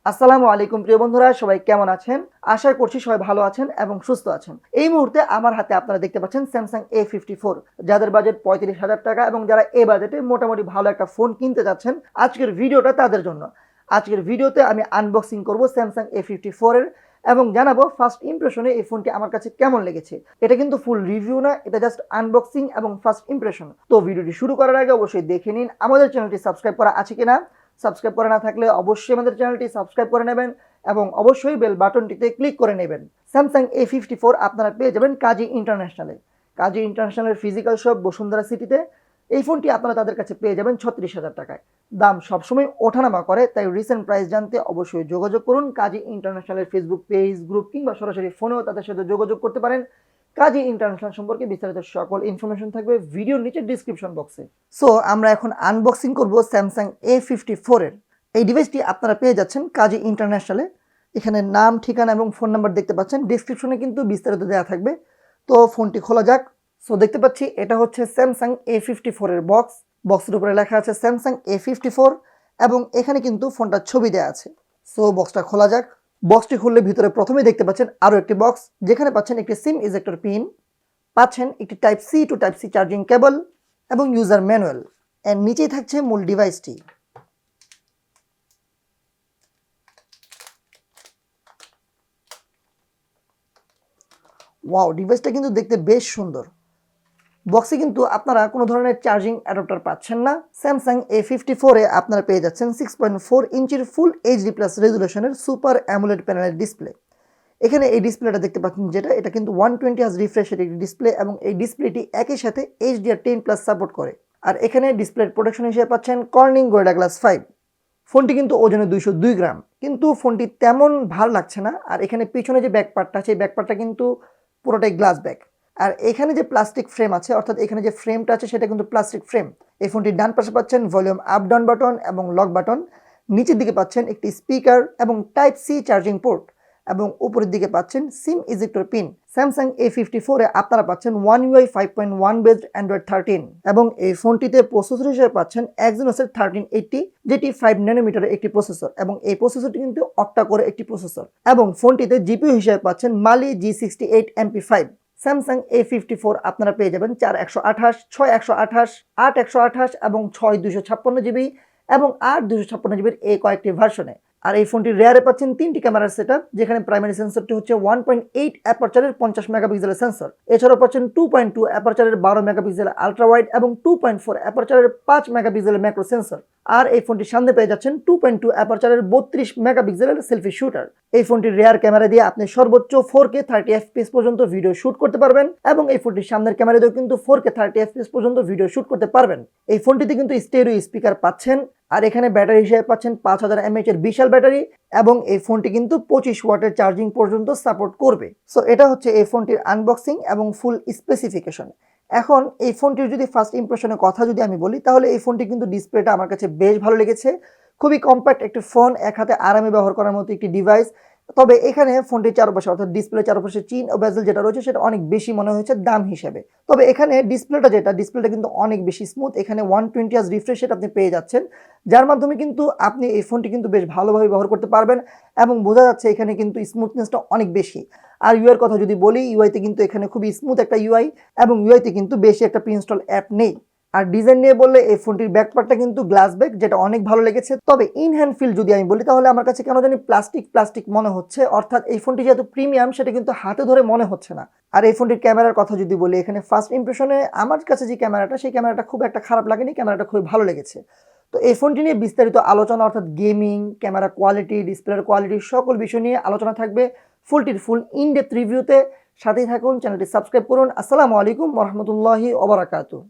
আসসালামু আলাইকুম প্রিয় বন্ধুরা, সবাই কেমন আছেন? আশা করছি সবাই ভালো আছেন এবং সুস্থ আছেন। এই মুহূর্তে আমার হাতে আপনারা দেখতে পাচ্ছেন স্যামসাং A54, যাদের বাজেট 35,000 টাকা এবং যারা এই বাজেটে মোটামুটি ভালো একটা ফোন কিনতে যাচ্ছেন, আজকের ভিডিওটা তাদের জন্য। আজকের ভিডিওতে আমি আনবক্সিং করব স্যামসাং A54 এর এবং জানাবো ফার্স্ট ইমপ্রেশনে এই ফোনটি আমার কাছে কেমন লেগেছে। এটা কিন্তু ফুল রিভিউ না, এটা জাস্ট আনবক্সিং এবং ফার্স্ট ইমপ্রেশন। তো ভিডিওটি শুরু করার আগে অবশ্যই দেখে নিন আমাদের চ্যানেলটি সাবস্ক্রাইব করা আছে কিনা। সাবস্ক্রাইব করে না থাকলে অবশ্যই আমাদের চ্যানেলটি সাবস্ক্রাইব করে নেবেন এবং অবশ্যই বেল বাটনটিতে ক্লিক করে নেবেন। স্যামসাং A54 আপনারা পেয়ে যাবেন কাজী ইন্টারন্যাশনালে। কাজী ইন্টারন্যাশনালের ফিজিক্যাল শপ বসুন্ধরা সিটিতে। এই ফোনটি আপনারা তাদের কাছে পেয়ে যাবেন 36,000 টাকায়। দাম সবসময় ওঠানামা করে, তাই রিসেন্ট প্রাইস জানতে অবশ্যই যোগাযোগ করুন। কাজী ইন্টারন্যাশনালের ফেসবুক পেজ, গ্রুপ কিংবা সরাসরি ফোনেও তাদের সাথে যোগাযোগ করতে পারেন। কাজী ইন্টারন্যাশনাল সম্পর্কে বিস্তারিত সকল ইনফরমেশন থাকবে ভিডিওর নিচে ডিসক্রিপশন বক্সে। সো আমরা এখন আনবক্সিং করব স্যামসাং A54 এর। এই ডিভাইসটি আপনারা পেয়ে যাচ্ছেন কাজী ইন্টারন্যাশনালে। এখানে নাম, ঠিকানা এবং ফোন নাম্বার দেখতে পাচ্ছেন। ডিসক্রিপশনে কিন্তু বিস্তারিত দেওয়া থাকবে। তো ফোনটি খোলা যাক। সো দেখতে পাচ্ছি এটা হচ্ছে স্যামসাং A54 এর বক্স। বক্সের উপরে লেখা আছে স্যামসাং A54 এবং এখানে কিন্তু ফোনটার ছবি দেওয়া আছে। সো বক্সটা খোলা যাক। বক্সটি খুললে ভিতরে প্রথমেই দেখতে পাচ্ছেন আরও একটি বক্স, যেখানে পাচ্ছেন একটি সিম ইজেক্টর পিন, পাচ্ছেন একটি type C to type C charging cable এবং ইউজার ম্যানুয়াল। এর নিচেই থাকছে মূল ডিভাইসটি। ওয়াও, ডিভাইসটা কিন্তু দেখতে বেশ সুন্দর। বক্সে কিন্তু আপনারা কোনো ধরনের চার্জিং অ্যাডাপ্টার পাচ্ছেন না। স্যামসাং A54 এ আপনারা পেয়ে যাচ্ছেন 6.4 ইঞ্চির ফুল এইচডি প্লাস রেজুলেশনের সুপার অ্যামোলেড প্যানেলের ডিসপ্লে। এখানে এই ডিসপ্লেটা দেখতে পাচ্ছেন যেটা, এটা কিন্তু 120 হার্জ রিফ্রেশের একটি ডিসপ্লে এবং এই ডিসপ্লেটি একই সাথে HDR10+ সাপোর্ট করে। আর এখানে ডিসপ্লের প্রোটেকশন হিসেবে পাচ্ছেন কর্নিং গোরিলা গ্লাস 5। ফোনটি কিন্তু ওজনে 202 গ্রাম, কিন্তু ফোনটি তেমন ভালো লাগছে না। আর এখানে পিছনে যে ব্যাকপার্টটা আছে, এই ব্যাকপার্টটা কিন্তু পুরোটাই গ্লাস ব্যাক। আর এখানে যে প্লাস্টিক ফ্রেম আছে, অর্থাৎ এখানে যে ফ্রেমটা আছে সেটা কিন্তু প্লাস্টিক ফ্রেম। এই ফোনটির ডান পাশে পাচ্ছেন ভলিউম আপ ডাউন বাটন এবং লক বাটন। নিচের দিকে পাচ্ছেন একটি স্পিকার এবং টাইপ সি চার্জিং পোর্ট এবং উপরের দিকে পাচ্ছেন সিম ইজেক্টর পিন। স্যামসাং A54 এ আপনারা পাচ্ছেন One UI 5.1 বেসড অ্যান্ড্রয়েড 13 এবং এই ফোনটিতে প্রসেসর হিসেবে পাচ্ছেন Exynos 1380, যেটি 5 ন্যানোমিটারের একটি প্রসেসর এবং এই প্রসেসরটি কিন্তু অক্টা কোরের একটি প্রসেসর এবং ফোনটিতে জিপিইউ হিসেবে পাচ্ছেন Mali G68 MP5। Samsung A54 আপনারা পেয়ে যাবেন 4128, 6128, 8128 এবং 6256 জিবি এবং 8256 জিবির এই কয়েকটি ভার্সনে। আর এই ফোনটির রেয়ারে পাচ্ছেন 3টি ক্যামেরার সেটআপ, যেখানে প্রাইমারি সেন্সরটি হচ্ছে 1.8 অ্যাপারচারের 50 মেগাপিক্সেলের সেন্সর। এছাড়াও পাচ্ছেন 2.2 অ্যাপারচারের 12 মেগাপিক্সেলের আলট্রাওয়াইড এবং 2.4 অ্যাপারচারের 5 মেগাপিক্সেলের ম্যাক্রো সেন্সর। আর এই ফোনটির সামনে পেয়ে যাচ্ছেন 2.2 অ্যাপারচারের 32 মেগাপিক্সেলের সেলফি শুটার। এই ফোনটির রেয়ার ক্যামেরা দিয়ে আপনি সর্বোচ্চ 4K 30 FPS পর্যন্ত ভিডিও শুট করতে পারবেন এবং এই ফোনটির সামনের ক্যামেরা দিয়েও কিন্তু 4K 30 FPS পর্যন্ত ভিডিও শুট করতে পারবেন। এই ফোনটিতে কিন্তু স্টেরিও স্পিকার পাচ্ছেন। আর এখানে ব্যাটারি হিসেবে পাচ্ছেন 5000 mAh এর বিশাল ব্যাটারি এবং এই ফোনটি কিন্তু 25 ওয়াটের চার্জিং পর্যন্ত সাপোর্ট করবে। সো এটা হচ্ছে এই ফোনটির আনবক্সিং এবং ফুল স্পেসিফিকেশন। এখন এই ফোনটির যদি ফার্স্ট ইমপ্রেশনের কথা যদি আমি বলি, তাহলে এই ফোনটি কিন্তু ডিসপ্লেটা আমার কাছে বেশ ভালো লেগেছে। খুবই কম্প্যাক্ট একটি ফোন, এক হাতে আরামে ব্যবহার করার মতো একটি ডিভাইস। তবে এখানে ফোনটির চারপাশে অর্থাৎ ডিসপ্লে চারপাশে চিন ও বেজেল যেটা রয়েছে সেটা অনেক বেশি মনে হয়েছে দাম হিসেবে। তবে এখানে ডিসপ্লেটা কিন্তু অনেক বেশি স্মুথ। এখানে 120 হার্জ রিফ্রেশ রেট আপনি পেয়ে যাচ্ছেন, যার মাধ্যমে কিন্তু আপনি এই ফোনটি কিন্তু বেশ ভালোভাবে ব্যবহার করতে পারবেন এবং বোঝা যাচ্ছে এখানে কিন্তু স্মুথনেসটা অনেক বেশি। আর ইউআইয়ের কথা যদি বলি, ইউআইতে কিন্তু এখানে খুবই স্মুথ একটা ইউআই এবং ইউআইতে কিন্তু বেশি একটা প্রিইনস্টল অ্যাপ নেই। আর ডিজাইন নিয়ে বললে এই ফোনটির ব্যাকপার্টটা কিন্তু গ্লাস ব্যাক, যেটা অনেক ভালো লেগেছে। তবে ইন হ্যান্ড ফিল যদি আমি বলি, তাহলে আমার কাছে কেন জানি প্লাস্টিক মনে হচ্ছে, অর্থাৎ এই ফোনটি যেহেতু প্রিমিয়াম সেটা কিন্তু হাতে ধরে মনে হচ্ছে না। আর এই ফোনটির ক্যামেরার কথা যদি বলি, এখানে ফার্স্ট ইমপ্রেশনে আমার কাছে যে ক্যামেরাটা, সেই ক্যামেরাটা খুব একটা খারাপ লাগেনি, ক্যামেরাটা খুবই ভালো লেগেছে। তো এই ফোনটি নিয়ে বিস্তারিত আলোচনা, অর্থাৎ গেমিং, ক্যামেরা কোয়ালিটি, ডিসপ্লের কোয়ালিটি, সকল বিষয় নিয়ে আলোচনা থাকবে ফোনটির ফুল ইন ডেপথ রিভিউতে। সাথেই থাকুন, চ্যানেলটি সাবস্ক্রাইব করুন। আসসালামু আলাইকুম ওয়া রাহমাতুল্লাহি ওয়া বারাকাতুহু।